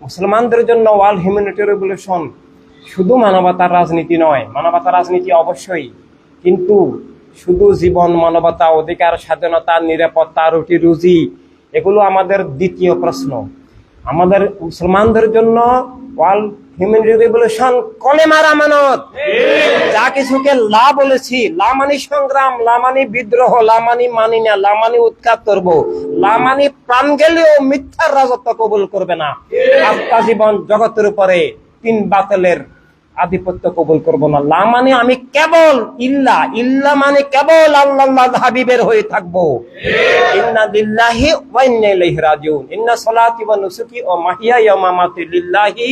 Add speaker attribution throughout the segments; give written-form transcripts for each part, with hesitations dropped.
Speaker 1: মুসলমানদের জন্য world humanity revolution শুধু মানবতার রাজনীতি নয়, মানবতার রাজনীতি অবশ্যই, কিন্তু শুধু জীবন, মানবতা, অধিকার, স্বাধীনতা, নিরাপত্তা, রুটি রুজি এগুলো আমাদের দ্বিতীয় প্রশ্ন। আমাদের মুসলমানদের জন্য ওয়ার্ল্ড হিউম্যানিটি রেভলিউশন কলেমার আমানত। যা কিছুকে লা বলেছি, লা মানি সংগ্রাম, লা মানি বিদ্রোহ, লা মানি মানি না, লা মানি উৎখাত করব, লা মানি প্রাণ গেলেও মিথ্যার রাজত্ব কবুল করবে না, আত্মা জীবন জগতের উপরে তিন বাতিলের আধিপত্য কবুল করব না। লা মানে আমি কেবল ইল্লা, ইল্লা মানে কেবল আল্লাহ হাবিবের হয়ে থাকবো। ইন্না লিল্লাহি ওয়া ইন্না ইলাইহি রাজিউন, ইন্না সলাতি ওয়া নুসুকি ওয়া মাহিয়ায়া ওয়া মামাতি লিল্লাহি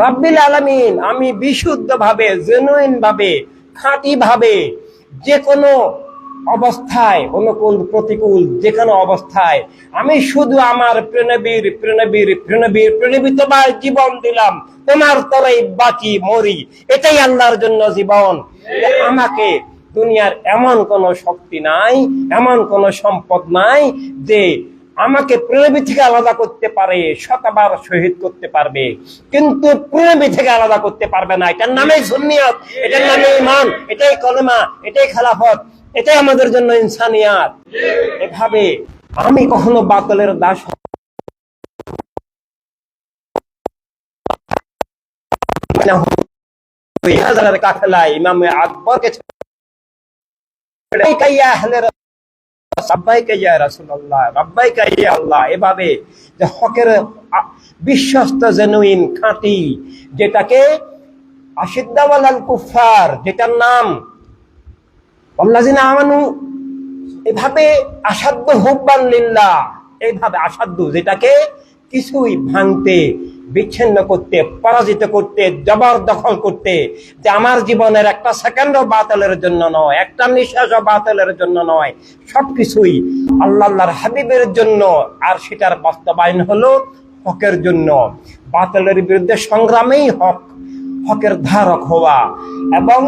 Speaker 1: রাব্বিল আলামিন। আমি বিশুদ্ধ ভাবে, জেনুইন ভাবে, খাঁটি ভাবে, যে কোনো অবস্থায়, অনুকূল প্রতিকূল যে কোনো অবস্থায় আমি শুধু আমার প্রণবীত জীবন দিলাম, তোমার তরেই বাঁচি মরি, এটাই আল্লাহর জন্য জীবন। আমাকে দুনিয়ার এমন কোন শক্তি নাই, এমন কোন সম্পদ নাই যে আমাকে প্রণবী থেকে আলাদা করতে পারে, শতবার শহীদ করতে পারবে, কিন্তু প্রণবী থেকে আলাদা করতে পারবে না। এটার নামে সুন্নিয়ত, এটার নামে ঈমান, এটাই কলেমা, এটাই খেলাফত, এটাই আমাদের জন্য ইনসানিয়াত। এভাবে আমি কখনো বাতিলের দাস ইমাম আকবরকে এভাবে যে হকের বিশ্বস্ত, জেনুইন, খাঁটি, যেটাকে আশিদ্দাওয়ালাল কুফার, যেটার নাম আল্লাযিনা আমানু, এভাবে আসাদ্দ হুব্বান লিল্লাহ, এইভাবে আসাদ্দ, যেটাকে কিছুই ভাঙতে, বিচ্ছিন্ন করতে, পরাজিত করতে, জবরদখল করতে, যে আমার জীবনের একটা সেকেন্ডও বাতিলের জন্য নয়, একটা নিঃশ্বাসও বাতিলের জন্য নয়, সবকিছুই আল্লাহর হাবিবের জন্য। আর সেটার বাস্তবায়ন হলো হকের জন্য। বাতিলের বিরুদ্ধে সংগ্রামেই হকের ধারক হওয়া, এবং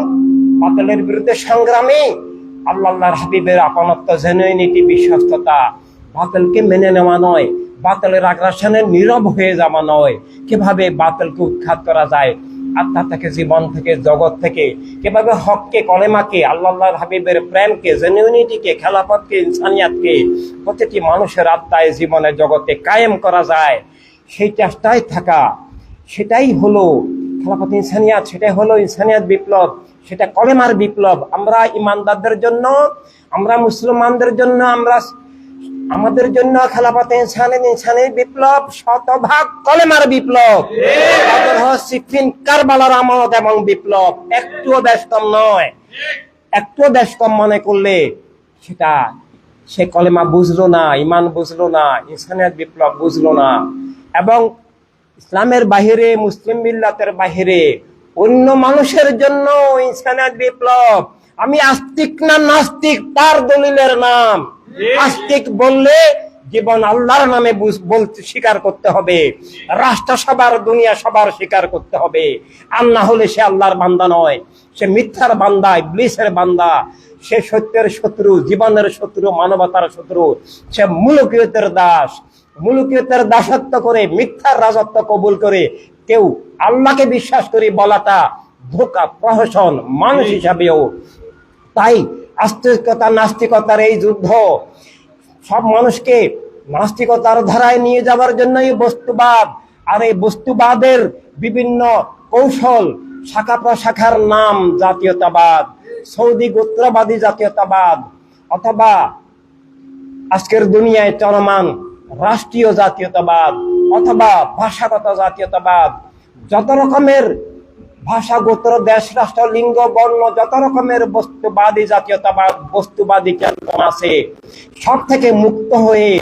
Speaker 1: বাতিলের বিরুদ্ধে সংগ্রামে আল্লাহর হাবিবের আপনত্ব, জেনুইনিটি, বিশ্বস্ততা, বাতিলকে মেনে নেওয়া নয়, বাতিলের আগ্রাসনে নীরব হয়ে যাওয়া নয়। কিভাবে বাতিলকে উৎখাত করা যায় আত্মা থেকে, জীবন থেকে, জগৎ থেকে, কিভাবে হককে, কলেমাকে, আল্লাহর হাবিবের প্রেমকে, জেনুইনিটিকে, খেলাফতকে, ইনসানিয়াতকে প্রতিটি মানুষের আত্মায়, জীবনে, জগতে কায়েম করা যায়, সেই চেষ্টায় থাকা, সেটাই হলো খেলাফত ইনসানিয়াত, সেটাই হলো ইনসানিয়াত বিপ্লব, সেটা কলেমার বিপ্লব। আমরা ইমানদারদের জন্য, আমরা মুসলমানদের জন্য, আমাদের জন্য খেলাফত ইনসানিয়াত বিপ্লব শতভাগ কলেমার বিপ্লব, সিফিন কারবালার আমানত এবং বিপ্লব। একটুও ব্যস্তম নয়, একটুও ব্যস্তম মনে করলে সেটা সে কলেমা বুঝলো না, ইমান বুঝলো না, ইনসানিয়াত বিপ্লব বুঝলো না। এবং ইসলামের বাহিরে, মুসলিম মিল্লাতের বাহিরে অন্য মানুষের জন্য ইনসানিয়াত বিপ্লব। আমি আস্তিক না নাস্তিক তার দলিলের নাম। আস্তিক বললে জীবন আল্লাহর নামে বলতে স্বীকার করতে হবে, রাষ্ট্র সবার, দুনিয়া সবার স্বীকার করতে হবে। আর না হলে সে আল্লাহর বান্দা নয়, সে মিথ্যার বান্দা, ইবলিসের বান্দা, সে সত্যের শত্রু, জীবনের শত্রু, মানবতার শত্রু, সে মুলুকিয়তের দাস। মুলুকিয়তের দাসত্ব করে, মিথ্যার রাজত্ব কবুল করে কেউ আল্লাহকে বিশ্বাস করে বলাটা ধোঁকা, প্রহসন মানুষ হিসাবেও। তাই আস্তিকতা নাস্তিকতার এই যুদ্ধ সব মানুষকে নাস্তিকতার ধারায় নিয়ে যাওয়ার জন্যই বস্তুবাদ। আর এই বস্তুবাদের বিভিন্ন কৌশল, শাখা প্রশাখার নাম জাতীয়তাবাদ, সৌদি গোত্রবাদী জাতীয়তাবাদ, অথবা আজকের দুনিয়ায় চলমান রাষ্ট্রীয় জাতীয়তাবাদ, অথবা ভাষাগত জাতীয়তাবাদ। যত রকমের ভাষা, গোত্র, দেশ, রাষ্ট্র, লিঙ্গ, বর্ণ, যত রকমের বস্তুবাদী জাতীয়তাবাদ, বস্তুবাদী কেন্দ্র আছে, সব থেকে মুক্ত হয়ে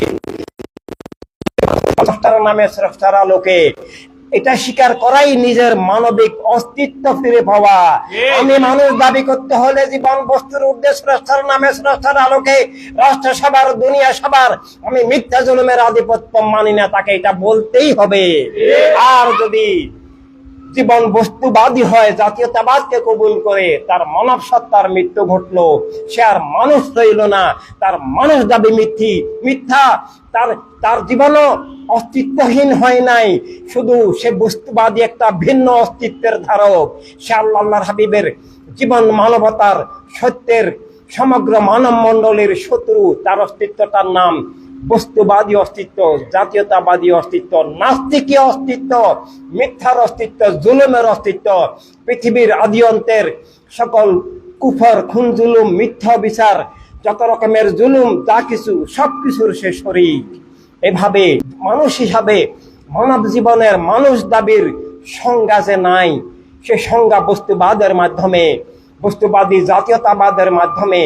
Speaker 1: স্রষ্টার নামে, স্রষ্টার আলোকে এটা স্বীকার করাই নিজের মানবিক অস্তিত্ব ফিরে পাওয়া। আমি মানুষ দাবি করতে হলে জীবন বস্তুর উদ্দেশ্য, স্রষ্টার নামে, স্রষ্টার আলোকে, রাষ্ট্র সবার, দুনিয়া সবার, আমি মিথ্যা জুলুমের আধিপত্য মানি না, তাকে এটা বলতেই হবে। আর যদি জীবন বস্তুবাদী হয়, জাতীয়তাবাদকে কবুল করে, তার মানব সত্তার মৃত্যু ঘটলো। সে আর মানুষ রইল না, তার মানুষ দাবি মিথ্যা। তার জীবনও অস্তিত্বহীন হয় নাই, শুধু সে বস্তুবাদী একটা ভিন্ন অস্তিত্বের ধারক। সে আল্লাহর হাবিবের জীবন, মানবতার, সত্যের, সমগ্র মানব মণ্ডলীর শত্রু। তার অস্তিত্বটার নাম বস্তুবাদী অস্তিত্ব, জাতীয়তাবাদী অস্তিত্ব, নাস্তিকীয় অস্তিত্ব, মিথ্যার অস্তিত্ব, জুলুমের অস্তিত্ব। পৃথিবীর আদি অন্তের সকল কুফর, খুন, জুলুম, মিথ্যা বিচার, যত রকমের জুলুম যা কিছু, সবকিছুর সে শরীক। এভাবে মানুষ হিসাবে মানব জীবনের মানুষ দাবির সংজ্ঞা যে নাই, সে সংজ্ঞা বস্তুবাদের মাধ্যমে, বস্তুবাদী জাতীয়তাবাদের মাধ্যমে,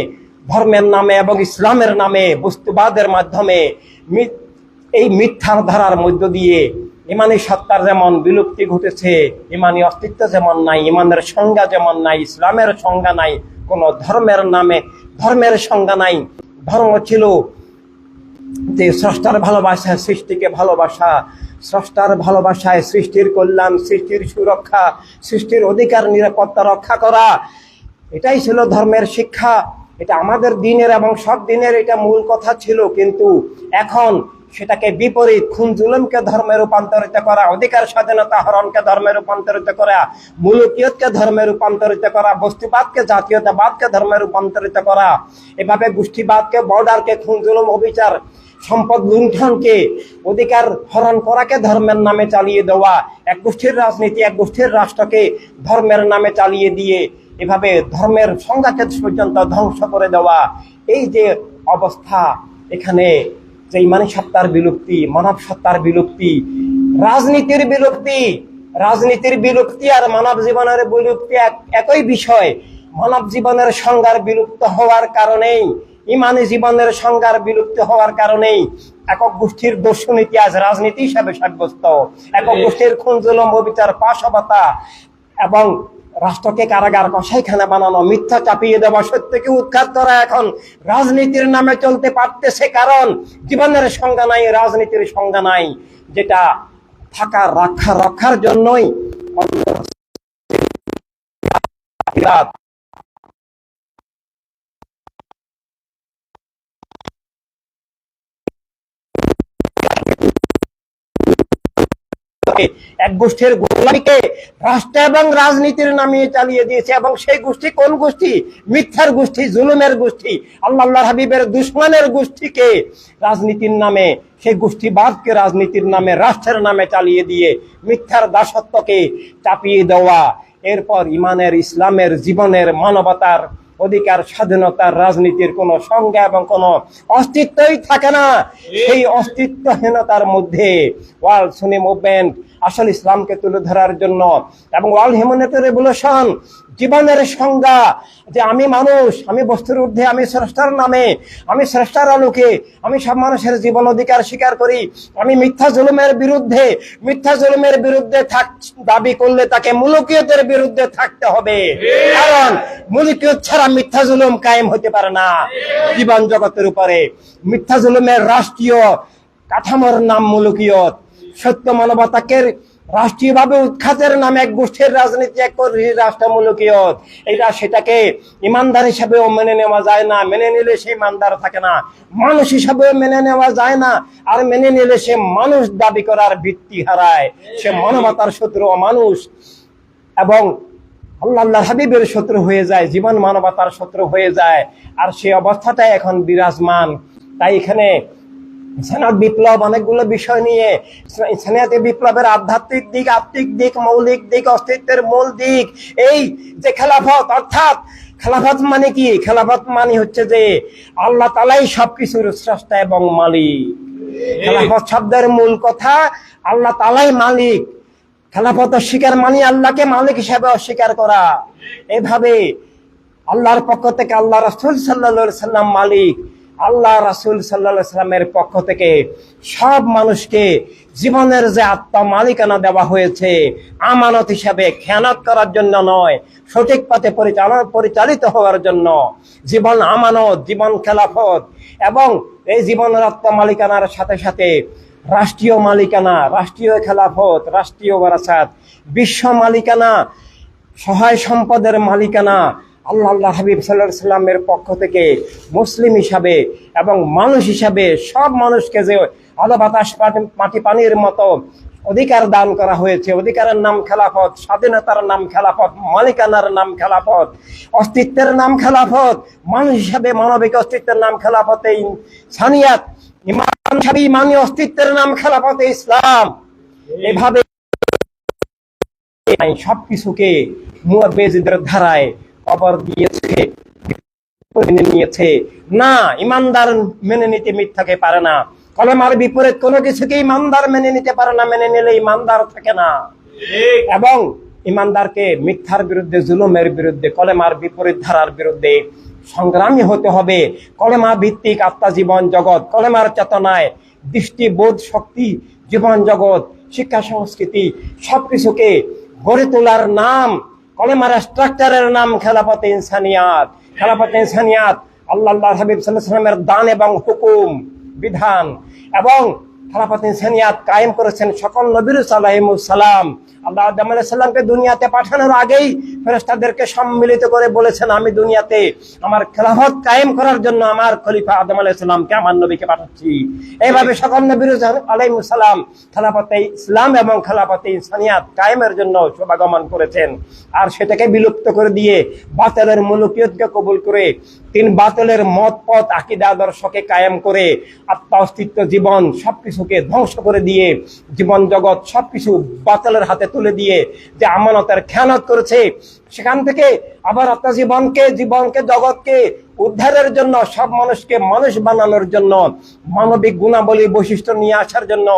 Speaker 1: ধর্মের নামে এবং ইসলামের নামে বস্তুবাদের মাধ্যমে, এই মিথ্যার ধারার মধ্য দিয়ে ইমানি সত্তার যেমন বিলুপ্তি ঘটেছে, ইমানি অস্তিত্ব যেমন নাই, ইমানের সংজ্ঞা যেমন নাই, ইসলামের সংজ্ঞা নাই, কোন ধর্মের নামে ধর্মের সংজ্ঞা নাই। ধর্ম ছিল যে স্রষ্টার ভালোবাসায় সৃষ্টিকে ভালোবাসা, স্রষ্টার ভালোবাসায় সৃষ্টির কল্যাণ, সৃষ্টির সুরক্ষা, সৃষ্টির অধিকার নিরাপত্তা রক্ষা করা। এটাই ছিল ধর্মের শিক্ষা। এটা আমাদের দিনের এবং সব দিনের এটা মূল কথা ছিল। কিন্তু এখন সেটাকে বিপরীত, খুন জুলুমকে ধর্মে রূপান্তরিত করা, অধিকার স্বাধীনতা হরণকে ধর্মে রূপান্তরিত করা, মুলুকিয়তকে ধর্মে রূপান্তরিত করা, বস্তুবাদকে, জাতীয়তাবাদকে ধর্মে রূপান্তরিত করা, এভাবে গোষ্ঠীবাদকে, বর্ডারকে, খুন জুলুম, অবিচার, সম্পদ লুণ্ঠনকে, অধিকার হরণ করাকে ধর্মের নামে চালিয়ে দেওয়া, এক গোষ্ঠীর রাজনীতি, এক গোষ্ঠীর রাষ্ট্রকে ধর্মের নামে চালিয়ে দিয়ে এভাবে ধর্মের সংজ্ঞাকে পর্যন্ত ধ্বংস করে দেওয়া। এই যে অবস্থা, এখানে যে ইমানি সত্তার বিলুপ্তি, মানব সত্তার বিলুপ্তি, রাজনীতির বিলুপ্তি, রাজনীতির বিলুপ্তি আর মানব জীবনের বিলুপ্তি একই বিষয়। মানব জীবনের সংজ্ঞার বিলুপ্ত হওয়ার কারণেই, ইমানি জীবনের সংজ্ঞার বিলুপ্ত হওয়ার কারণেই একক গোষ্ঠীর দর্শনীতি আজ রাজনীতি হিসাবে সাব্যস্ত। একক গোষ্ঠীর খুন, জুলুম, অবিচার, পাশবতা এবং রাষ্ট্রকে কারাগার, কসাইখানা বানানো, মিথ্যা চাপিয়ে দেওয়া, সত্যকে উৎখাত করা এখন রাজনীতির নামে চলতে পারতেছে। কারণ জীবনের সংজ্ঞা নাই, রাজনীতির সংজ্ঞা নাই, যেটা থাকার রক্ষার জন্যই এক গোষ্ঠীর গোলামীকে রাষ্ট্র এবং রাজনীতির নামে চালিয়ে দিয়েছে। এবং সেই গোষ্ঠী কোন গোষ্ঠী? মিথ্যার গোষ্ঠী, জুলুমের গোষ্ঠী, আল্লাহর হাবিবের দুশমনের গোষ্ঠীকে রাজনীতির নামে, সেই গোষ্ঠীবাদকে রাজনীতির নামে, রাষ্ট্রের নামে চালিয়ে দিয়ে মিথ্যার দাসত্বকে চাপিয়ে দেওয়া। এরপর ইমানের, ইসলামের, জীবনের, মানবতার, অধিকার, স্বাধীনতার, রাজনীতির কোন সংজ্ঞা এবং কোন অস্তিত্বই থাকে না। সেই অস্তিত্বহীনতার মধ্যে ওয়ার্ল্ড সুন্নি মুভমেন্ট আসল ইসলামকে তুলে ধরার জন্য এবং ওয়ার্ল্ড হিউম্যানিটি রেভলিউশন জীবনের সংজ্ঞা যে আমি মানুষ, আমি বস্তুর ঊর্ধ্বে, আমি স্রষ্টার নামে, আমি স্রষ্টার আলোকে, আমি সব মানুষের জীবন অধিকার স্বীকার করি, আমি মিথ্যা জুলুমের বিরুদ্ধে দাবি করলে তাকে মুলুকিয়তের বিরুদ্ধে থাকতে হবে। কারণ মুলুকিয়ত ছাড়া মিথ্যা জুলুম কায়েম হতে পারে না জীবন জগতের উপরে। মিথ্যা জুলুমের রাষ্ট্রীয় কাঠামোর নাম মুলুকিয়ত। সত্য মানবতাকে রাষ্ট্রীয়ভাবে উৎখাতের নামে এক গোষ্ঠীর রাজনীতি, এক রাষ্ট্রমূলকীয়ত, এটা সেটাকে ইমানদার হিসাবেও মেনে নেওয়া যায় না। মেনে নিলে সে ইমানদার থাকে না। মানুষ হিসাবেও মেনে নেওয়া যায় না। আর মেনে নিলে সে মানুষ দাবি করার ভিত্তি হারায়। সে মানবতার শত্রু, অমানুষ এবং আল্লাহর হাবিবের শত্রু হয়ে যায়, জীবন মানবতার শত্রু হয়ে যায়। আর সেই অবস্থাটাই এখন বিরাজমান। তাই এখানে সেনাত বিপ্লব অনেকগুলো বিষয় নিয়ে, সেনাতে বিপ্লবের আধ্যাত্মিক দিক, আত্মিক দিক, মৌলিক দিক, অস্তিত্বের মূল দিক, এই যে খেলাফত, অর্থাৎ খেলাফত মানে কি? খেলাফত মানে হচ্ছে যে আল্লাহ তাআলাই সবকিছুর স্রষ্টা এবং মালিক। খেলাফত শব্দের মূল কথা আল্লাহ তাআলাই মালিক। খেলাফত অস্বীকার মানে আল্লাহকে মালিক হিসেবে অস্বীকার করা। এভাবে আল্লাহর পক্ষ থেকে আল্লাহ রাসূল সাল্লাল্লাহু আলাইহি সাল্লাম মালিক, আল্লাহ রাসূল সাল্লাল্লাহু আলাইহি সাল্লামের পক্ষ থেকে সব মানুষকে জীবনের যে আত্মা মালিকানা দেওয়া হয়েছে, আমানত হিসাবে, খেয়ানত করার জন্য নয়, সঠিক পথে পরিচালিত হওয়ার জন্য। জীবন আমানত, জীবন খেলাফত, এবং এই জীবনের আত্মা মালিকানার সাথে সাথে রাষ্ট্রীয় মালিকানা, রাষ্ট্রীয় খেলাফত, রাষ্ট্রীয় ওয়ারাসাত, বিশ্ব মালিকানা, সহায় সম্পদের মালিকানা আল্লাহ হাবিব সাল্লাল্লাহু আলাইহি সাল্লামের পক্ষ থেকে মুসলিম হিসাবে এবং মানুষ হিসাবে সব মানুষকে যে আলো বাতাস মাটি পানির মতো অধিকার দান করা হয়েছে, অধিকারের নাম খেলাফত, স্বাধীনতার নাম খেলাফত, মালিকানার নাম খেলাফত, অস্তিত্বের নাম খেলাফত, মানুষ হিসাবে মানবিক অস্তিত্বের নাম খেলাফতে ইনসানিয়াত, ইমান হিসাবে ইমানি অস্তিত্বের নাম খেলাফতে ইসলাম। এভাবে সবকিছুকে মুআব্বিদের ধারায় কবর দিয়েছে, মেনে নিয়েছে। না, ইমানদার মেনে নিতে মিথ্যাকে পারে না। কলেমার বিপরীত কোনো কিছুকে ইমানদার মেনে নিতে পারে না, মেনে নিলে ইমানদার থাকে না। এবং ইমানদারকে মিথ্যার বিরুদ্ধে, জুলুমের বিরুদ্ধে, কলেমার বিপরীত ধারার বিরুদ্ধে সংগ্রামী হতে হবে। কলেমা ভিত্তিক আত্মা জীবন জগৎ, কলেমার চেতনায় দৃষ্টি, বোধ, শক্তি, জীবন জগৎ, শিক্ষা, সংস্কৃতি সবকিছুকে গড়ে তোলার নাম, কলেমার স্ট্রাকচারের নাম খেলাফতে ইনসানিয়াত। খেলাফতে ইনসানিয়াত আল্লাহ হাবিব সাল্লাল্লাহু আলাইহি ওয়াসাল্লামের দান এবং হুকুম, বিধান, এবং খেলাফতে ইনসানিয়াত কায়েম করেছেন সকল নবীর আলাইহিমুস সালাম। আল্লাহ আদম আলাইহিস সালামকে দুনিয়াতে পাঠানোর আগেই ফেরেশতাদেরকে সম্মিলিত করে বলেছেন, আমি দুনিয়াতে আমার খেলাফত কায়েম করার জন্য আমার খলিফা আদম আলাইহিস সালামকে, আমার নবীকে পাঠাচ্ছি। এইভাবে সকল নবীর আলাইহিমুস সালাম খেলাফতে ইসলাম এবং খেলাফতে ইনসানিয়াত কায়েমের জন্য শুভাগমন করেছেন। আর সেটাকে বিলুপ্ত করে দিয়ে বাতিলের মুলুকিয়তকে কবুল করে, তিন বাতিলের মত পথ আকীদা আদর্শকে কায়েম করে, আত্মা, অস্তিত্ব, জীবন সবকিছুকে ধ্বংস করে দিয়ে, জীবন জগৎ সবকিছু বাতিলের হাতে তুলে দিয়ে যে আমানতের খেয়ানত করেছে, সেখান থেকে আবার আত্মা জীবনকে, জগৎকে উদ্ধারের জন্য, সব মানুষকে মানুষ বানানোর জন্য, মানবিক গুণাবলী বৈশিষ্ট্য নিয়ে আসার জন্য,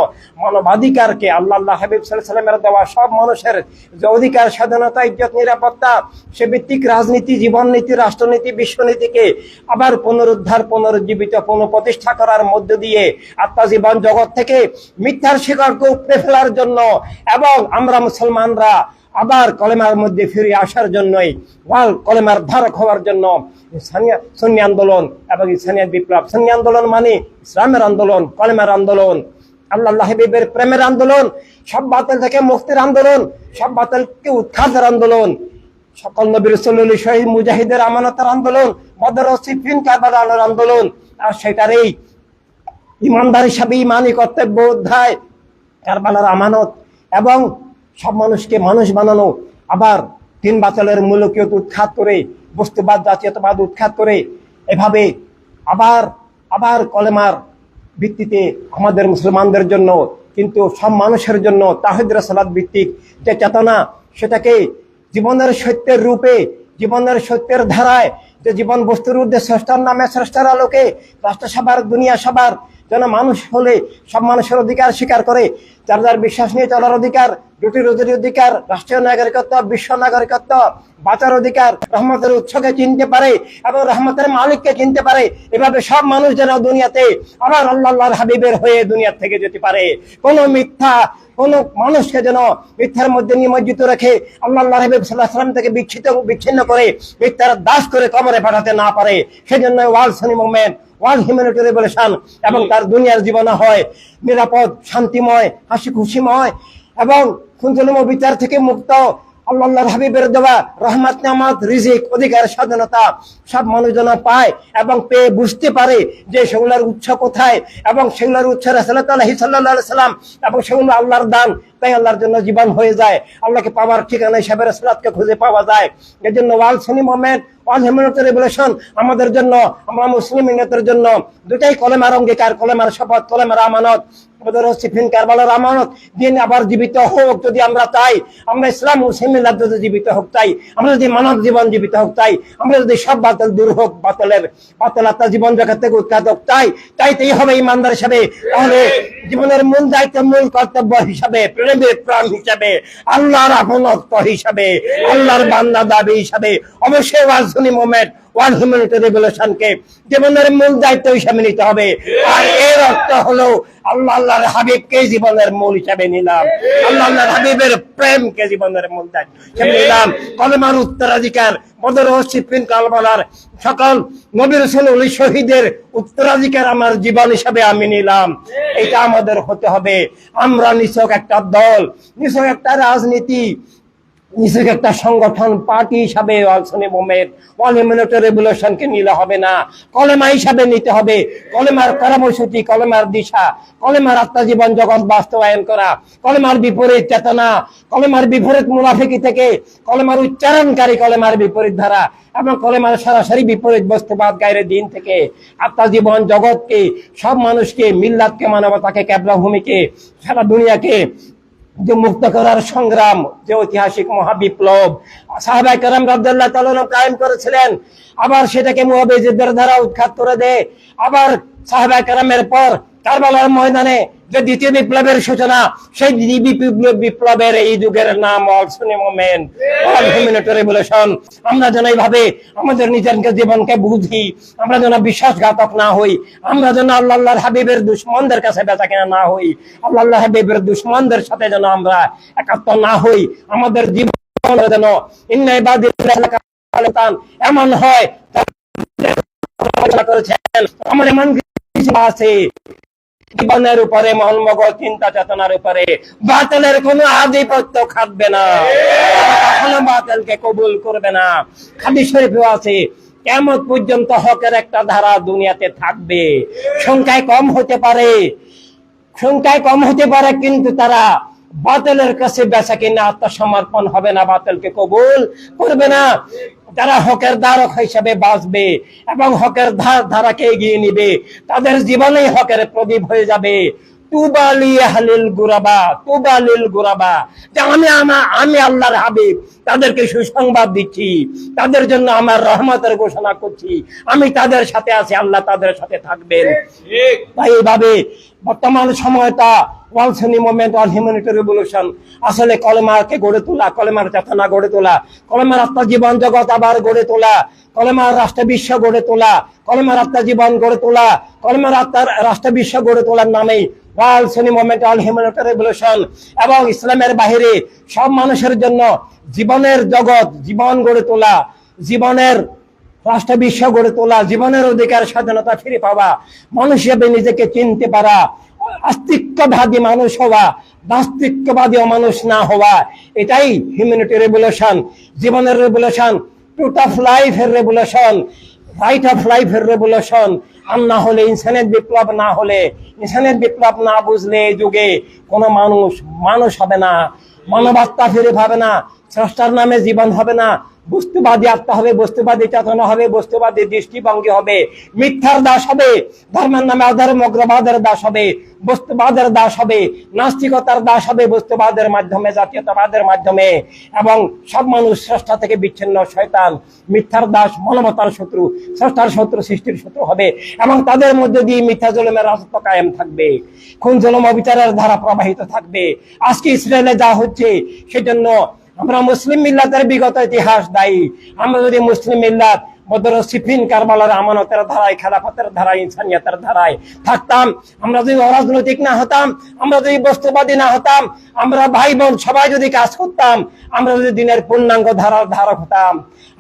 Speaker 1: মানবাধিকারকে আল্লাহ হাবিব সাল্লাল্লাহু আলাইহি সাল্লামের দেওয়া সব মানুষের যে অধিকার, স্বাধীনতা, ইজ্জত, নিরাপত্তা, সে ভিত্তিক রাজনীতি, জীবননীতি, রাষ্ট্রনীতি, বিশ্বনীতিকে আবার পুনরুদ্ধার, পুনরুজ্জীবিত, পুনঃপ্রতিষ্ঠা করার মধ্য দিয়ে আত্মা জীবন জগৎ থেকে মিথ্যার শিকড়কে উপড়ে ফেলার জন্য এবং আমরা মুসলমানরা আবার কলেমার মধ্যে ফিরে আসার জন্যই, কলেমার ধারক হওয়ার জন্য সুন্নি আন্দোলন এবং ইসলামিক বিপ্লব। সুন্নি আন্দোলন মানে ইসলামের আন্দোলন, কলেমার আন্দোলন, আল্লাহ হাবিবের প্রেমের আন্দোলন, সব বাতিল থেকে মুক্তির আন্দোলন, সব বাতিলকে উৎখাতের আন্দোলন, সকল নবী রাসূলুল্লাহ শহীদ মুজাহিদের আমানতের আন্দোলন, বদর ও সিফিন কারবালার আন্দোলন। আর সেটারই ইমানদার হিসাবে ইমানি কর্তব্য অধ্যায়, কারবালার আমানত এবং সব মানুষকে মানুষ বানানো, আবার তিন বাতিলের মুলুকিয়ত উৎখাত করে, বস্তুবাদ, জাতীয়তাবাদ উৎখাত করে, এভাবে আবার কলেমার ভিত্তিতে আমাদের মুসলমানদের জন্য, কিন্তু সব মানুষের জন্য তাওহীদ রিসালাত ভিত্তিক যে চেতনা, সেটাকে জীবনের সত্যের রূপে, জীবনের সত্যের ধারায়, যে জীবন বস্তুর ঊর্ধ্বে স্রষ্টার নামে, স্রষ্টার আলোকে, রাষ্ট্রসভার, দুনিয়া সবার যেন মানুষ হলে সব মানুষের অধিকার স্বীকার করে, যার যার বিশ্বাস নিয়ে চলার অধিকার, রুটি রুজির অধিকার, রাষ্ট্রীয় নাগরিকত্ব, বিশ্ব নাগরিকত্ব, বাঁচার অধিকার, রহমতের উৎসকে চিনতে পারে এবং রহমতের মালিককে চিনতে পারে। এভাবে সব মানুষ যেন দুনিয়াতে আবার আল্লাহর হাবিবের হয়ে দুনিয়া থেকে যেতে পারে। কোনো মিথ্যা, কোন মানুষকে যেন মিথ্যার মধ্যে নিমজ্জিত রেখে আল্লাহ হাবিব সাল্লাল্লাহু আলাইহি ওয়াসাল্লাম থেকে বিচ্ছিন্ন করে মিথ্যার দাস করে কবরে পাঠাতে না পারে, সেজন্য world Sunny movement, world humanity revolution এবং তার দুনিয়ার জীবন হয় নিরাপদ, শান্তিময়, হাসি খুশিময় এবং খুনজুলুম ও বিচার থেকে মুক্ত। আল্লাহর হাবিবের দেওয়া রহমত, নিয়ামত, রিজিক, অধিকার, স্বাধীনতা সব মানুষ যেন পায় এবং পেয়ে বুঝতে পারে যে সেগুলোর উৎস কোথায় এবং সেগুলোর উৎস রাসূলুল্লাহ সাল্লাল্লাহু আলাইহি সাল্লাম এবং সেগুলো আল্লাহর দান। তাই আল্লাহর জন্য জীবন হয়ে যায়, আল্লাহকে পাওয়ার ঠিকানা হিসাবে রাসূলকে খুঁজে পাওয়া যায়। এর জন্য world Sunny movement, world humanity revolution আমাদের জন্য, আমরা মুসলিম মিল্লাতের জন্য দুটাই কলেমার অঙ্গীকার, কলেমার শপথ, কলেমার আমানত, বদর ও সিফিন কারবালার আমানত। দিন আবার জীবিত হোক যদি আমরা চাই, আমরা ইসলাম মুসলিম মিল্লাত যদি জীবিত হোক চাই, আমরা যদি মানব জীবন জীবিত হোক চাই, আমরা যদি সব বাতিল দূর হোক, বাতিল আত্মা জীবন জগৎ থেকে উৎখাত হোক চাইতেই হবে ইমানদার হিসাবে। তাহলে জীবনের মূল দায়িত্ব, মূল কর্তব্য হিসাবে, প্রেমের প্রাণ হিসাবে, আল্লাহর আপনত্ব হিসাবে, আল্লাহর বান্দা দাবি হিসাবে অবশ্যই ওয়াজ সুন্নি মুভমেন্ট ওয়ান হিউম্যানিটি রেভলিউশনকে জীবনের মূল দায়িত্ব হিসাবে নিতে হবে। আর এর অর্থ হলো আল্লাহর হাবিবকে জীবনের মূল হিসাবে নিলাম, আল্লাহর হাবিবের প্রেমকে জীবনের মূল দায়িত্ব হিসাবে নিলাম। কলেমার উত্তরাধিকার বদর ও সিফিন কারবালার সকল নবী রাসূল ওলি শহীদের উত্তরাধিকার আমার জীবন হিসাবে আমি নিলাম। এটা আমাদের হতে হবে। আমরা নিছক একটা দল, নিছক একটা রাজনীতি, নিছক একটা সংগঠন, পার্টি হিসাবে সুন্নি মুভমেন্ট ওয়ান হিউম্যানিটি রেভলিউশনকে নিলে হবে না। কলেমা হিসাবে নিতে হবে। কলেমার কর্মসূচি, কলেমার দিশা, কলেমার আত্মজীবন জগৎ বাস্তবায়ন করা, কলেমার বিপরীত চেতনা, কলেমার বিপরীত মুনাফিকি থেকে, কলেমার উচ্চারণকারী কলেমার বিপরীত ধারা এবং কলেমার সরাসরি বিপরীত বস্তুবাদ গায়রে দিন থেকে আত্মজীবন জগৎকে, সব মানুষকে, মিল্লাতকে, মানবতাকে, কেবলা ভূমিকে, সারা দুনিয়াকে যে মুক্ত করার সংগ্রাম, যে ঐতিহাসিক মহাবিপ্লব সাহাবায়ে কেরাম রাদিয়াল্লাহু তাআলা আনহুম কায়েম করেছিলেন, আবার সেটাকে মুআবিজদের দ্বারা উৎখাত করে দেয়। আবার সাহাবায়ে কেরামের পর কারবালার ময়দানে যে দ্বিতীয় বিপ্লবের সূচনা, সেই বিপ্লবের এই যুগের নাম অল সুন্নি মুভমেন্ট ওয়ান হিউম্যানিটি রেভলিউশন। আমরা যেন এইভাবে আমাদের নিজের জীবনকে বুঝি, আমরা যেন বিশ্বাসঘাতক না হই, আমরা যেন আল্লাহর হাবিবের দুশমনদের কাছে বেচাকেনা না হই, আল্লাহর হাবিবের দুশমনদের সাথে যেন আমরা একাত্ম না হই। আমাদের জীবন যেন ইন্না ইবাদিল্লাহ এমন হয় করেছেন, আমার এমন কিছু আছে জীবনের উপরে, মনমগজ, চিন্তা চেতনার উপরে বাতিলের কোনো আধিপত্য খাটবে না, কখনো বাতিলকে কবুল করবে না। হাদিস শরীফেও আছে কিয়ামত পর্যন্ত হকের একটা ধারা দুনিয়াতে থাকবে। সংখ্যায় কম হতে পারে, সংখ্যায় কম হতে পারে, কিন্তু তারা বাতিলের কাছে বেচাকেনা আত্মসমর্পণ হবে না, বাতিলকে কবুল করবে না। যারা হকের ধারক হিসাবে বাঁচবে এবং হকের ধারাকে এগিয়ে নিবে, তাদের জীবনেই হকের প্রদীপ হয়ে যাবে। তুবা লিআহলিল গুরাবা, তুবা লিল গুরাবা, যে আমি আল্লাহর হাবিব তাদেরকে সুসংবাদ দিচ্ছি, তাদের জন্য আমার রহমতের ঘোষণা করছি, আমি তাদের সাথে আছি, আল্লাহ তাদের সাথে থাকবেন। তাই এইভাবে বর্তমান সময়টা ওয়াল সুন্নি মুভমেন্ট ওয়াল হিউম্যানিটি রেভলিউশন আসলে কলেমাকে গড়ে তোলা, কলেমার চেতনা গড়ে তোলা, কলেমার আত্মজীবন জগৎ আবার গড়ে তোলা, কলেমার রাষ্ট্র বিশ্ব গড়ে তোলা, কলেমার আত্মজীবন গড়ে তোলা, কলেমার রাষ্ট্র বিশ্ব গড়ে তোলার নামেই ওয়াল সুন্নি মুভমেন্ট ওয়াল হিউম্যানিটি রেভলিউশন। এবং ইসলামের বাহিরে সব মানুষের জন্য জীবনের জগৎ, জীবন গড়ে তোলা, জীবনের রাষ্ট্র বিশ্ব গড়ে তোলা, জীবনের অধিকার, স্বাধীনতা ফিরে পাওয়া, মানুষ হিসেবে নিজেকে চিনতে পারা, আস্তিক্যবাদী মানুষ হওয়া, নাস্তিক্যবাদী মানুষ না হওয়া, এটাই হিউম্যানিটি রেভলিউশন, জীবনের রেভলিউশন, ট্রুথ অফ লাইফের রেভলিউশন, রাইট অফ লাইফের রেভলিউশন। আর না হলে ইনসানের বিপ্লব না হলে, ইনসানের বিপ্লব না বুঝলে এই যুগে কোনো মানুষ হবে না, মানবাত্মা ফিরে পাবে না, স্রষ্টার নামে জীবন হবে না, বস্তুবাদী আত্মা হবে, বস্তুবাদী চেতনা হবে, বস্তুবাদী দৃষ্টিভঙ্গি হবে, মিথ্যার দাস হবে, ধর্মের নামে অধর্ম উগ্রবাদের দাস হবে, বস্তুবাদের দাস হবে, নাস্তিকতার দাস হবে, বস্তুবাদের মাধ্যমে, জাতীয়তাবাদের মাধ্যমে। এবং সব মানুষ স্রষ্টা থেকে বিচ্ছিন্ন, শয়তান, মিথ্যার দাস, মানবতার শত্রু, স্রষ্টার শত্রু, সৃষ্টির শত্রু হবে। এবং তাদের মধ্যে দিয়ে মিথ্যা জুলুমের রাজত্ব কায়েম থাকবে, খুন জুলুম অবিচারের ধারা প্রবাহিত থাকবে। আজকে ইসরায়েলে যা হচ্ছে, সেজন্য আমরা মুসলিম মিল্লাতের বিগত ইতিহাস দায়ী। আমরা যদি মুসলিম মিল্লাত বদর সিফিন কারবালার আমানতের ধারায়, খেলাফতের ধারায়, ইনসানিয়তের ধারায় থাকতাম, আমরা যদি অরাজনৈতিক না হতাম, আমরা যদি বস্তুবাদী না হতাম, আমরা ভাই বোন সবাই যদি কাজ করতাম, আমরা যদি দিনের পূর্ণাঙ্গ ধারার ধারক হতাম,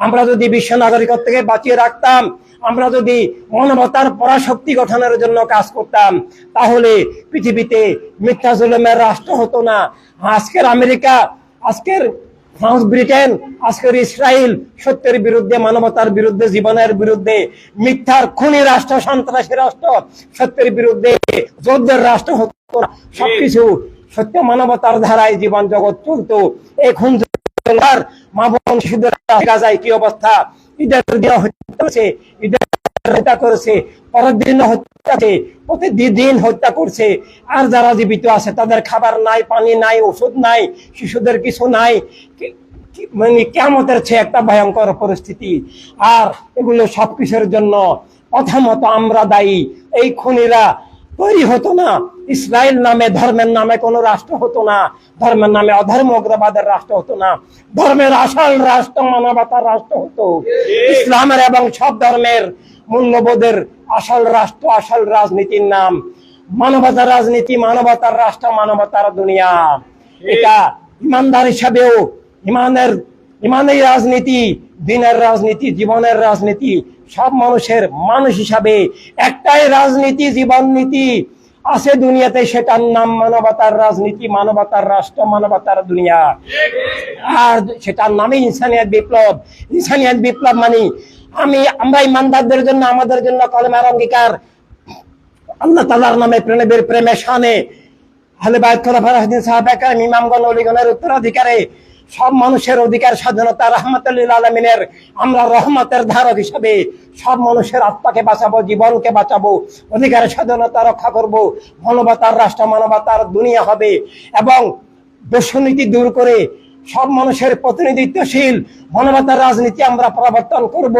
Speaker 1: আমরা যদি বিশ্ব নাগরিকত্বকে বাঁচিয়ে রাখতাম, আমরা যদি মানবতার পরাশক্তি গঠনের জন্য কাজ করতাম, তাহলে পৃথিবীতে মিথ্যা জুলুমের রাষ্ট্র হতো না। আজকের আমেরিকা, আজকের ফ্রান্স, ব্রিটেন, আজকের ইসরায়েল সত্যের বিরুদ্ধে, মানবতার বিরুদ্ধে, জীবনের বিরুদ্ধে, মিথ্যার খুনি রাষ্ট্র, সন্ত্রাসী রাষ্ট্র, সত্যের বিরুদ্ধে যোদ্ধের রাষ্ট্র হতো না। সবকিছু সত্য মানবতার ধারায় জীবন জগৎ চলতো। এই খুন মা বোন শিশুদের গাজায় কি অবস্থা, ঈদের দিন হত্যা করেছে, ঈদের হত্যা করেছে, পরের দিন হত্যা, প্রতিদিন হত্যা করছে। আর যারা জীবিত আছে তাদের খাবার নাই, পানি নাই, ওষুধ নাই, শিশুদের কিছু নাই, মানে কিয়ামতের চেয়ে একটা ভয়ঙ্কর পরিস্থিতি। আর এগুলো সবকিছুর জন্য প্রথমত আমরা দায়ী। এই খুনিরা তৈরি হতো না, ইসরায়েল নামে ধর্মের নামে কোনো রাষ্ট্র হতো না, ধর্মের নামে অধর্ম উগ্রবাদের রাষ্ট্র হতো না, ধর্মের আসল রাষ্ট্র মানবতার রাষ্ট্র হতো। ইসলামের এবং সব ধর্মের মূল্যবোধের আসল রাষ্ট্র, আসল রাজনীতির নাম মানবতার রাজনীতি, মানবতার রাষ্ট্র, মানবতার দুনিয়া। এটা ইমানদার হিসাবেও ইমানের রাজনীতি, দিনের রাজনীতি, জীবনের রাজনীতি, সব মানুষের মানুষ হিসাবে একটাই রাজনীতি, জীবন নীতি আছে দুনিয়াতে, সেটার নাম মানবতার রাজনীতি, মানবতার রাষ্ট্র, মানবতার দুনিয়া। আর সেটার নামে ইনসানিয়াত বিপ্লব। ইনসানিয়াত বিপ্লব মানে আমরা ইমানদারদের জন্য, আমাদের জন্য কলেমার অঙ্গীকার, আল্লাহ তাআলার নামে প্রেমে শানে আহলে বাইত খোলাফায়ে রাশিদিন সাহাবায়ে কেরাম ইমামগণ ওলিগণের উত্তরাধিকারে সব মানুষের অধিকার স্বাধীনতা রাহমাতুল লিল আলামিনের আমরা রহমতের ধারক হিসাবে সব মানুষের আত্মাকে বাঁচাবো, জীবনকে বাঁচাবো, অধিকারের স্বাধীনতা রক্ষা করব, মানবতার রাষ্ট্র, মানবতার দুনিয়া হবে এবং দুর্নীতি দূর করে সব মানুষের প্রতিনিধিত্বশীল মানবতার রাজনীতি আমরা প্রবর্তন করব,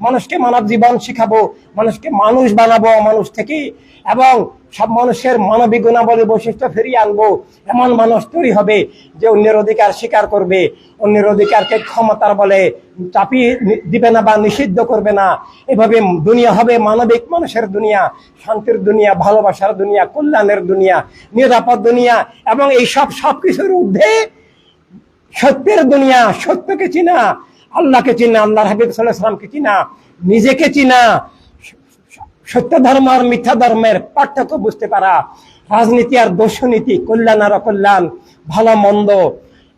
Speaker 1: মানুষকে মানব জীবন শিখাবো, মানুষকে মানুষ বানাবো মানুষ থেকে, এবং সব মানুষের মানবিক গুণাবলী বৈশিষ্ট্য ফিরিয়ে আনবো। এমন মানুষ তৈরি হবে যে অন্যের অধিকার স্বীকার করবে, অন্যের অধিকারকে ক্ষমতার বলে চাপিয়ে দিবে না বা নিষিদ্ধ করবে না। এভাবে দুনিয়া হবে মানবিক মানুষের দুনিয়া, শান্তির দুনিয়া, ভালোবাসার দুনিয়া, কল্যাণের দুনিয়া, নিরাপদ দুনিয়া, এবং এই সবকিছুর ঊর্ধ্বে সত্যের দুনিয়া। সত্যকে চিনা, আল্লাহকে চিনা, আল্লাহর হাবিব সাল্লাল্লাহু আলাইহি ওয়াসাল্লামকে চিনা, নিজেকে চিনা, সত্য ধর্ম আর মিথ্যা ধর্মের পার্থক্য বুঝতে পারা, রাজনীতি আর দর্শনীতি, কল্যাণ আর অকল্যাণ, ভালো মন্দ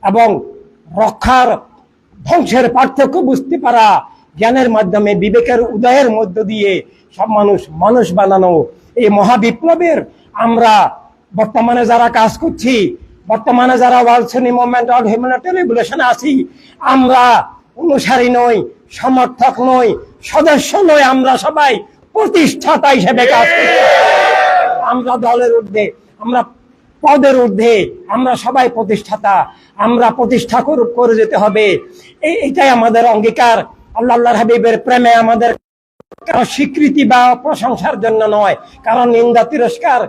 Speaker 1: এবং রক্ষার ধ্বংসের পার্থক্য বুঝতে পারা, জ্ঞানের মাধ্যমে বিবেকের উদয়ের মধ্য দিয়ে সব মানুষ বানানো। এই মহাবিপ্লবের আমরা বর্তমানে যারা কাজ করছি, বর্তমানে যারা world Sunni movement of humanity রেভলিউশনে আছি, আমরা অনুসারী নই, সমর্থক নই, সদস্য নই, আমরা সবাই প্রতিষ্ঠাতা হিসেবে কাজ করছি। আমরা দলের ঊর্ধ্বে, আমরা পদের ঊর্ধ্বে, আমরা সবাই প্রতিষ্ঠাতা, আমরা প্রতিষ্ঠা করে যেতে হবে। এটাই আমাদের অঙ্গীকার। আল্লাহর হাবিবের প্রেমে আমাদের কারো স্বীকৃতি বা প্রশংসার জন্য নয়, কারণ নিন্দা তিরস্কার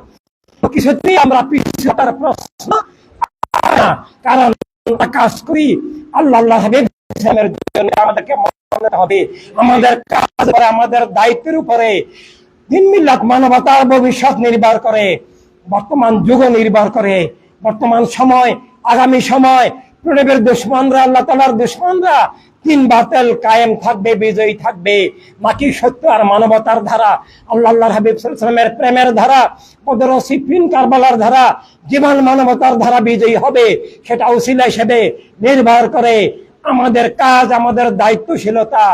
Speaker 1: কিছুতেই আমরা পিছুটার প্রশ্ন, কারণ কাজ করি আল্লাহর হাবিবের জন্য। আমাদেরকে মনে হবে আমাদের কাজ করে, আমাদের দায়িত্বের উপরে দিন মিল্লাত মানবতার ভবিষ্যৎ নির্ভর করে, বর্তমান যুগ নির্ভর করে, বর্তমান সময়, আগামী সময়। প্রণবের দুশ্মনরা, আল্লাহ তাআলার দুশ্মনরা তিন বাতিল কায়েম থাকবে, বিজয়ী থাকবে, নাকি সত্য আর মানবতার ধারা, আল্লাহর হাবিব সাল্লাল্লাহু আলাইহি ওয়াসাল্লামের প্রেমের ধারা, বদর ও সিফিন কারবালার ধারা, জীবন মানবতার ধারা বিজয়ী হবে। সেটা উসিলা হিসেবে নির্ভর করে আমাদের কাজ, আমাদের দায়িত্বশীলতা,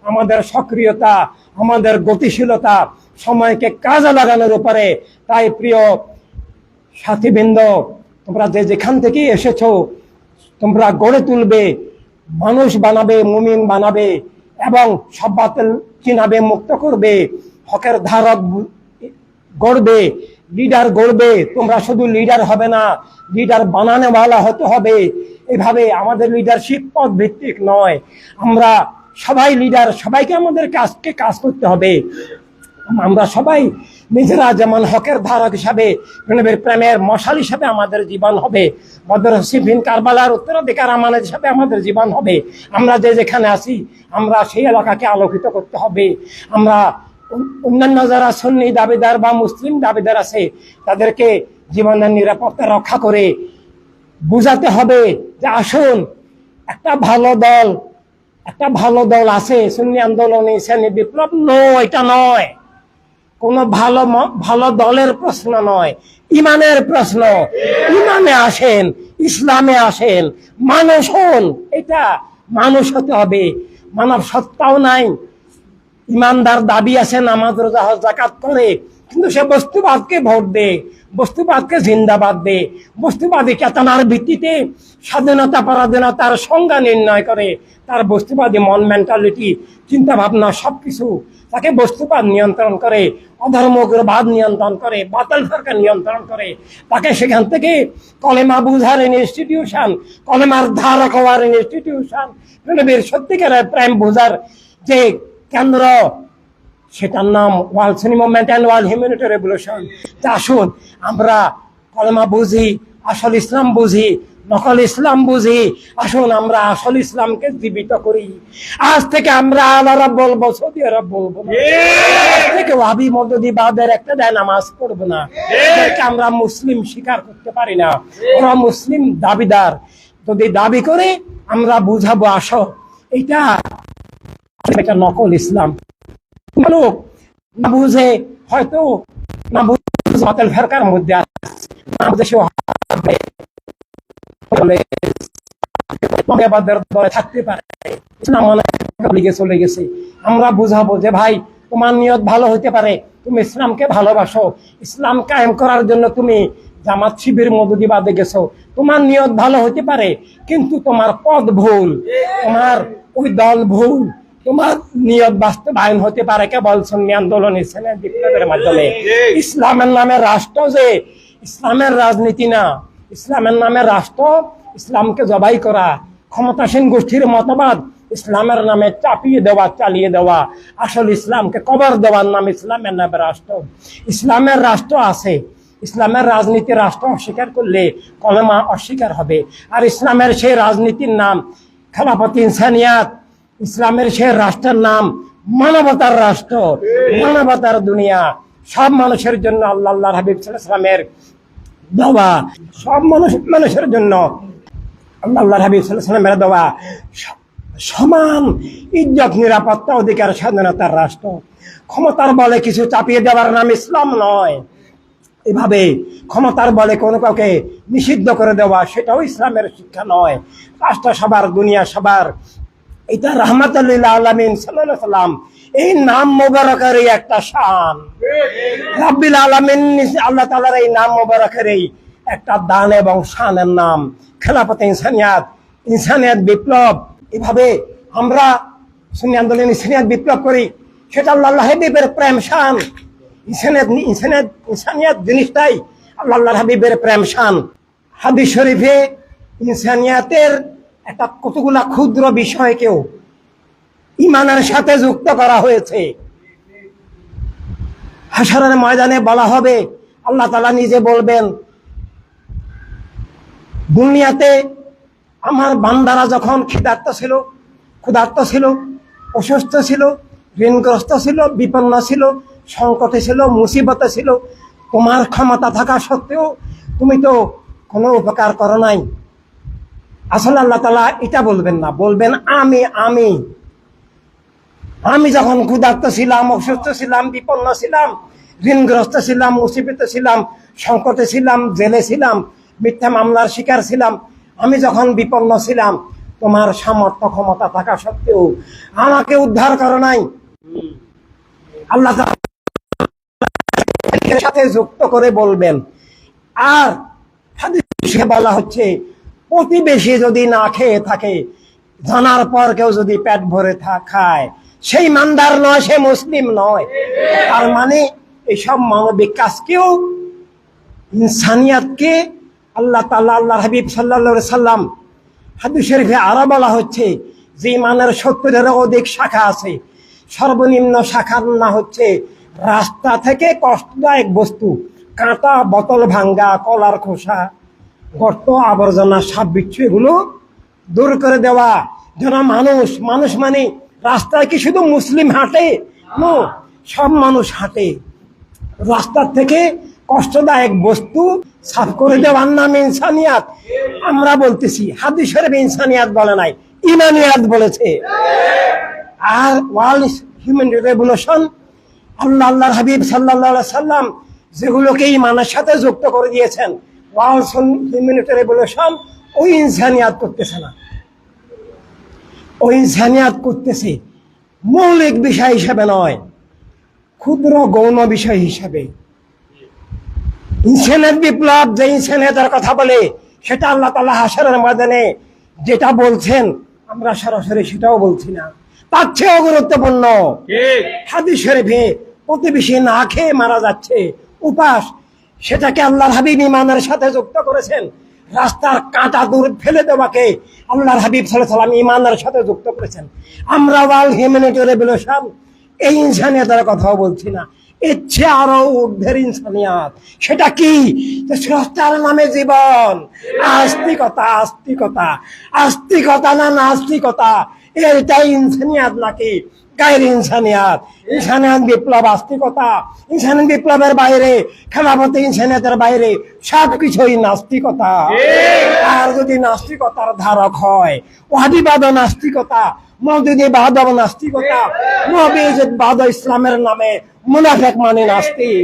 Speaker 1: আমাদের সক্রিয়তা, আমাদের গতিশীলতা, সময়কে কাজে লাগানোর উপরে। তাই প্রিয় সাথীবৃন্দ, তোমরা যেখান থেকে এসেছো, তোমরা গড়ে তুলবে, মানুষ বানাবে, মুমিন বানাবে এবং সব বাতিল চিনাবে, মুক্ত করবে, হকের ধারক গড়বে, লিডার গড়বে। তোমরা শুধু লিডার হবে না, লিডার বানানোওয়ালা হতে হবে। এভাবে আমাদের লিডারশিপ পদ ভিত্তিক নয়, আমরা সবাই লিডার, সবাইকে আমাদের কাজ করতে হবে। আমরা সবাই নিজেরা যেমন হকের ধারক হিসাবে, প্রেমের মশাল হিসাবে আমাদের জীবন হবে, বদর সিফিন কারবালার উত্তরাধিকার আমানত হিসাবে আমাদের জীবন হবে। আমরা যেখানে আছি, আমরা সেই এলাকাকে আলোকিত করতে হবে। আমরা অন্যান্য যারা সুন্নি দাবিদার বা মুসলিম দাবিদার আছে, তাদেরকে জীবনের নিরাপত্তা রক্ষা করে বুঝাতে হবে যে আসুন, একটা ভালো দল আছে, সুন্নি আন্দোলন, ইসলামী বিপ্লব নয়, এটা নয়, কোন ভালো দলের প্রশ্ন নয়, ইমানের প্রশ্ন। ইমানে আসেন, ইসলামে আসেন, মানুষ হন। এটা মানুষ হতে হবে, মানব সত্তাও নাই। ইমানদার দাবি আছে, নামাজ রোজা হজ যাকাত করে, কিন্তু সে বস্তুবাদকে ভোট দে, বস্তুবাদকে জিন্দাবাদ দে, বস্তুবাদী চেতনার ভিত্তিতে স্বাধীনতা পরাধীনতার সংজ্ঞা নির্ণয় করে। তার বস্তুবাদী মন, মেন্টালিটি, চিন্তা ভাবনা সবকিছু তাকে বস্তুবাদ নিয়ন্ত্রণ করে, অধর্মবাদ নিয়ন্ত্রণ করে, বাতিল ফিরকা নিয়ন্ত্রণ করে। তাকে সেখান থেকে কলেমা বুঝার ইনস্টিটিউশন, কলেমার ধারক হওয়ার ইনস্টিটিউশন, সত্যিকারের প্রেম বোঝার যে কেন্দ্র, সেটার নাম world Sunni movement and world humanity revolution. তা আসুন আমরা কলেমা বুঝি, আসল ইসলাম বুঝি, নকল ইসলাম বুঝি। আসুন আমরা আসল ইসলামকে জীবিত করি। আজ থেকে আমরা আল আরব বলবো, সৌদি আরব বলবো না। আজ থেকে ওয়াহাবি মওদুদিবাদের একটা দায় নামাজ পড়বো না। এদেরকে আমরা মুসলিম স্বীকার করতে পারি না। ওরা মুসলিম দাবিদার। যদি দাবি করে আমরা বুঝাবো, আসো এটা নকল ইসলাম। লোক না বুঝে হয়তো না বুঝে বাতিল ফেরকার মধ্যে না বুঝে সে থাকতে পারে, চলে গেছে। আমরা বুঝাবো যে ভাই তোমার নিয়ত ভালো হইতে পারে, তুমি ইসলামকে ভালোবাসো, ইসলাম কায়েম করার জন্য তুমি জামাত শিবির মওদুদিবাদে গেছো, তোমার নিয়ত ভালো হইতে পারে, কিন্তু তোমার পথ ভুল, তোমার ওই দল ভুল, তোমার নিয়ত বাস্তবায়ন হতে পারে কেবল সুন্নি আন্দোলন, ইসলামের বিপ্লবের মাধ্যমে। ইসলামের নামে রাষ্ট্র যে ইসলামের রাজনীতি না, ইসলামের নামে রাষ্ট্র ইসলামকে জবাই করা, ক্ষমতাসীন গোষ্ঠীর মতবাদ ইসলামের নামে চাপিয়ে দেওয়া, চালিয়ে দেওয়া, আসল ইসলামকে কবর দেওয়ার নাম ইসলামের নামে রাষ্ট্র। ইসলামের রাষ্ট্র আছে, ইসলামের রাজনীতি রাষ্ট্র অস্বীকার করলে কলেমা অস্বীকার হবে। আর ইসলামের সেই রাজনীতির নাম খেলাফত ইনসানিয়াত, ইসলামের সেই রাষ্ট্রের নাম মানবতার রাষ্ট্র, মানবতার দুনিয়া। সব মানুষের জন্য আল্লাহর হাবিব সাল্লাল্লাহু আলাইহি ওয়াসাল্লামের দেওয়া, সব মানুষের জন্য আল্লাহর হাবিব সাল্লাল্লাহু আলাইহি ওয়াসাল্লামের দেওয়া সমান ইজ্জত, নিরাপত্তা, অধিকার, স্বাধীনতার রাষ্ট্র। ক্ষমতার বলে কিছু চাপিয়ে দেওয়ার নাম ইসলাম নয়। এভাবে ক্ষমতার বলে কোনো কাউকে নিষিদ্ধ করে দেওয়া, সেটাও ইসলামের শিক্ষা নয়। রাষ্ট্র সবার, দুনিয়া সবার। এটা রাহমাতুল লিল আলামিন সাল্লাল্লাহু আলাইহি ওয়াসাল্লাম এই নাম মোবারকের একটা শান। রাব্বিল আলামিন আল্লাহ তাআলার এই নাম মোবারকের একটা দান এবং শানের নাম খেলাফত ইনসানিয়াত, ইনসানিয়াত বিপ্লব। এভাবে আমরা সুন্নি আন্দোলন ইনসানিয়াত বিপ্লব করি, সেটা আল্লাহর হাবিবের প্রেম শান। ইনসানিয়াত জিনিসটাই আল্লাহর হাবিবের প্রেম শান। হাদিস শরীফে ইনসানিয়াতের একটা কতগুলা ক্ষুদ্র বিষয়কেও ঈমানের সাথে যুক্ত করা হয়েছে। হাশরের ময়দানে বলা হবে, আল্লাহ তাআলা নিজে বলবেন, দুনিয়াতে আমার বান্দারা যখন ক্ষুধার্ত ছিল, অসুস্থ ছিল, ঋণগ্রস্ত ছিল, বিপন্ন ছিল, সংকটে ছিল, মুসিবতে ছিল, তোমার ক্ষমতা থাকা সত্ত্বেও তুমি তো কোনো উপকার করো নাই। আসলে আল্লাহ তাআলা এটা বলবেন না, বলবেন আমি যখন ক্ষুধার্ত ছিলাম, অসুস্থ ছিলাম, বিপন্ন ছিলাম, ঋণগ্রস্ত ছিলাম, মুসিবতে ছিলাম, সংকটে ছিলাম, জেলে ছিলাম, মিথ্যা মামলার শিকার ছিলাম, আমি যখন বিপন্ন ছিলাম, তোমার সামর্থ্য ক্ষমতা থাকা সত্ত্বেও আমাকে উদ্ধার করো নাই। আল্লাহ সাথে যুক্ত করে বলবেন। আর হাদিসে বলা হচ্ছে, প্রতিবেশী যদি না খেয়ে থাকে, জানার পর কেউ যদি পেট ভরে খায়, সেই ইমানদার নয়, সে মুসলিম নয়। তার মানে এইসব মানবিক কাজকেও, ইনসানিয়াতকে আল্লাহ তাআলা, আল্লাহর হাবিব সাল্লাল্লাহু আলাইহি সাল্লাম হাদিস শরীফে আরো বলা হচ্ছে যে ইমানের 70-এরও অধিক শাখা আছে। সর্বনিম্ন শাখার না হচ্ছে রাস্তা থেকে কষ্টদায়ক বস্তু, কাঁটা, বোতল ভাঙ্গা, কলার খোসা, গর্ত, আবর্জনা, সাপ বিচ্ছু, এগুলো দূর করে দেওয়া। যেন মানুষ মানে রাস্তায় কি শুধু মুসলিম হাঁটে? নো, সব মানুষ হাঁটে। রাস্তার থেকে কষ্টদায়ক বস্তু সাফ করে দেওয়ার নাম ইনসানিয়াত। আমরা বলতেছি, হাদিস শরীফে ইনসানিয়াত বলে নাই, ইমানিয়াত বলেছে। আর ওয়ার্ল্ড হিউম্যান রেভলিউশন, আল্লাহর হাবিব সাল্লাল্লাহু আলাইহি সাল্লাম যেগুলোকে ইমানের সাথে যুক্ত করে দিয়েছেন, ওয়ার্ল্ড হিউম্যানিটি রেভলিউশন ওই ইনসানিয়াত করতেছে না। ওই ইনসানিয়াত করতেছে মৌলিক বিষয় হিসেবে নয়, ক্ষুদ্র গৌণ বিষয় হিসেবে। ইনসানিয়াত বিপ্লব যে ইনসানিয়াতের কথা বলে, সেটা আল্লাহ তাআলা হাশরের ময়দানে যেটা বলছেন, আমরা সরাসরি সেটাও বলছি না, তার চেয়েও গুরুত্বপূর্ণ। হাদিস শরীফে প্রতিবেশী না খেয়ে মারা যাচ্ছে, উপাস, সেটাকে আল্লাহর হাবিব ইমানের সাথে যুক্ত করেছেন। রাস্তার কাঁটা দূর ফেলে দেওয়াকে আল্লাহর হাবিব সাল্লাল্লাহু আলাইহি ওয়াসাল্লাম ইমানের সাথে যুক্ত করেছেন। আমরা ওয়ার্ল্ড হিউম্যানিটি রেভলিউশন এই ইনসানিয়াতের কথাও বলছি না, ইচ্ছে আরো ঊর্ধ্বের ইনসানিয়াত। সেটা কি? স্রষ্টার নামে জীবন, আস্তিকতা। আস্তিকতা, আস্তিকতা না নাস্তিকতা, এটাই ইনসানিয়াত নাকি গায়ের ইনসানিয়াত? ইনসানিয়াত বিপ্লব আস্তিকতা, ইনসানিয়াত বিপ্লবের বাইরে, খেলাফতে ইনসানিয়াতের বাইরে সবকিছুই নাস্তিকতা। আর যদি নাস্তিকতার ধারক হয়, ওয়াহাবিবাদ নাস্তিকতা, মওদুদিবাদ নাস্তিকতা, নবীবাদ ইসলামের নামে মুনাফিক মানে নাস্তিক।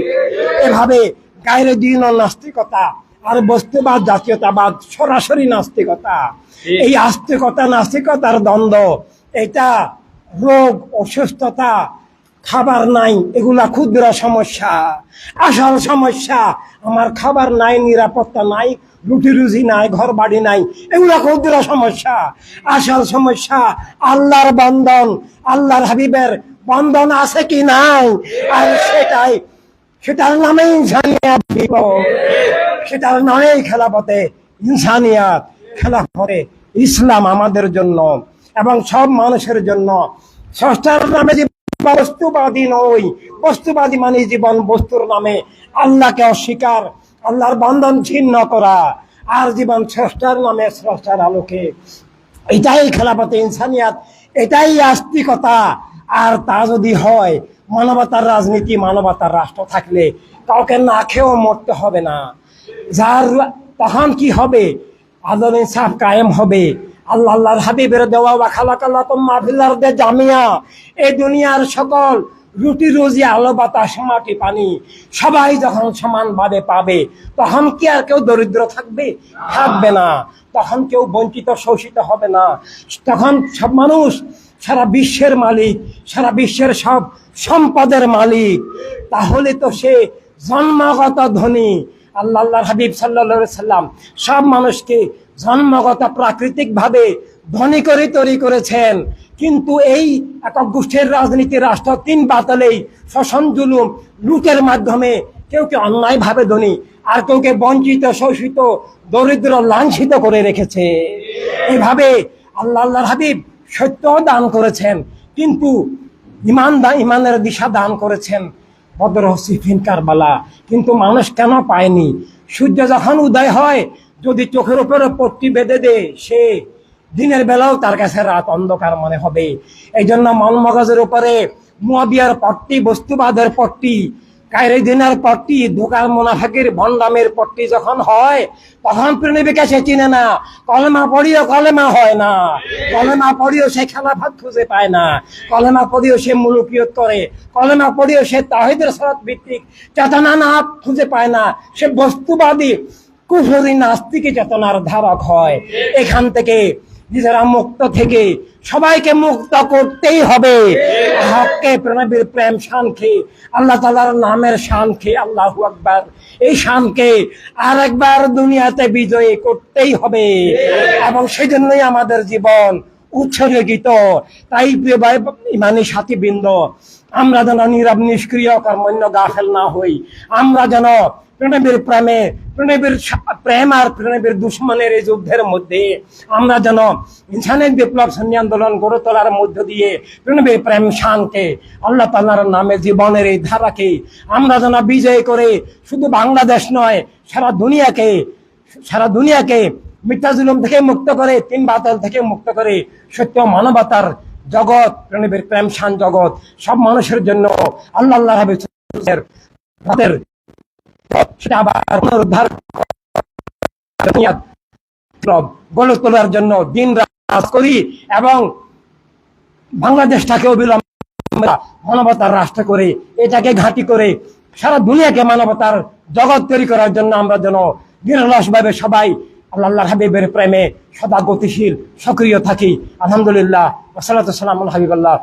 Speaker 1: এভাবে গায়ের দিন নাস্তিকতা, আর বস্তুবাদ জাতীয়তাবাদ সরাসরি নাস্তিকতা। এই আস্তিকতা নাস্তিকতার দ্বন্দ্ব, এটা রোগ, অসুস্থতা, খাবার নাই, এগুলা ক্ষুদ্র সমস্যা। আসল সমস্যা আমার খাবার নাই, নিরাপত্তা নাই, রুটি রুজি নাই, ঘর বাড়ি নাই, এগুলা ক্ষুদ্র সমস্যা। আসল সমস্যা আল্লাহর বন্ধন, আল্লাহর হাবিবের বন্ধন আছে কি নাই। আর সেটার নামে ইনসানিয়াত বিপ্লব, সেটার নামেই খেলাফতে ইনসানিয়াত, খেলাফতে ইসলাম আমাদের জন্য এবং সব মানুষের জন্য। স্রষ্টার নামে বস্তুবাদী নই, বস্তুবাদী মানে জীবন বস্তুর নামে আল্লাহকে অস্বীকার, আল্লাহর বন্ধন ছিন্ন করা, আর জীবন স্রষ্টার নামে স্রষ্টার আলোকে। এটাই খেলাফতে ইনসানিয়াত, এটাই আস্তিকতা। আর তা যদি হয়, মানবতার রাজনীতি, মানবতার রাষ্ট্র থাকলে কাউকে না খেয়েও মরতে হবে না। তখন কি হবে? আদল ইনসাফ কায়েম হবে। আল্লাহর হাবিবের দেওয়া ওয়া খালাকাল্লাকুম মা ফিল আরদি জামিয়া, এই দুনিয়ার সকল রুটি রুজি, আলো বাতাস, মাটি পানি সবাই যখন সমানভাবে পাবে, তখন কি আর কেউ দরিদ্র থাকবে? থাকবে না। তখন কেউ বঞ্চিত শোষিত হবে না। তখন সব মানুষ সারা বিশ্বের মালিক, সারা বিশ্বের সব সম্পদের মালিক। তাহলে তো সে জন্মগত ধনী। আল্লাহর হাবিব সাল্লাল্লাহু আলাইহি সাল্লাম সব মানুষকে জন্মগত প্রাকৃতিক ভাবে ধনী করে তৈরি করেছেন। কিন্তু এই একক গোষ্ঠীর রাজনীতি, রাষ্ট্র তিন বাতলেই শোষণ, জুলুম, লুটের মাধ্যমে কেউকে অন্যায় ভাবে ধনী, আর কেউকে বঞ্চিত, শোষিত, দরিদ্র, লাঞ্ছিত করে রেখেছে। এইভাবে আল্লাহর হাবিব সত্য দান করেছেন, কিন্তু ইমানের দিশা দান করেছেন বদর, সিফিন, কারবালা। কিন্তু মানুষ কেন পায়নি? সূর্য যখন উদয় হয়, যদি চোখের উপরে পট্টি বেঁধে দেয়, সে দিনের বেলাও তার কাছে রাত অন্ধকার মনে হবে। এই জন্য মন মগজের উপরে মুয়াবিয়ার পট্টি, বস্তুবাদের পট্টি, কায়রে দিনের পট্টি, ধোকার মুনাফিকের ভণ্ডামের পট্টি যখন হয়, তখন প্রেমিকা সে চিনে না। কলেমা পড়িও কলেমা হয় না, কলেমা পড়িও সে খেলাফত খুঁজে পায় না, কলেমা পড়িও সে মুলুকিয়ত করে, কলেমা পড়িও সে তাওহীদের সালাত ভিত্তিক চেতনা না খুঁজে পায় না। সে বস্তুবাদী কুফরি নাস্তিকি চেতনার ধারক হয়। এখান থেকে নিজেরা মুক্ত থেকে সবাইকে মুক্ত করতেই হবে। হককে, প্রেমের প্রেম শানকে, আল্লাহ তাআলার নামের শানকে, আল্লাহু আকবার, এই শানকে আরেকবার দুনিয়াতে বিজয়ী করতেই হবে। এবং সেই জন্যই আমাদের জীবন উৎসর্গিত। তাই প্রিয় ভাই ইমানি সাথী বৃন্দ, আমরা যেন নীরব, নিষ্ক্রিয়, কর্মণ্য, গাফেল না হই। আমরা যেন প্রেমের প্রেম আর প্রেমের দুশ্মনের এই যুদ্ধের মধ্যে আমরা যেন ইনসানের বিপ্লব সন্নি আন্দোলন গড়ে তোলার মধ্য দিয়ে প্রেমের প্রেম শানকে, আল্লাহ তাআলার নামে জীবনের এই ধারাকে আমরা যেন বিজয় করে শুধু বাংলাদেশ নয়, সারা দুনিয়াকে মিথ্যা জুলুম থেকে মুক্ত করে, তিন বাতিল থেকে মুক্ত করে সত্য মানবতার জগৎ, প্রেমের প্রেম শান জগৎ সব মানুষের জন্য আল্লাহর হাবিবের সেটা আবার পুনরুদ্ধার গড়ে তোলার জন্য দিন রাত করি এবং বাংলাদেশটাকে অবিলম্বে মানবতার রাষ্ট্র করে, এটাকে ঘাঁটি করে সারা দুনিয়াকে মানবতার জগৎ তৈরি করার জন্য আমরা যেন নিরলসভাবে সবাই আল্লাহর হাবিবের প্রেমে সদা গতিশীল, সক্রিয় থাকি। আলহামদুলিল্লাহ, ওয়াসসালাতু ওয়াসসালামু আলা হাবিবিল্লাহ।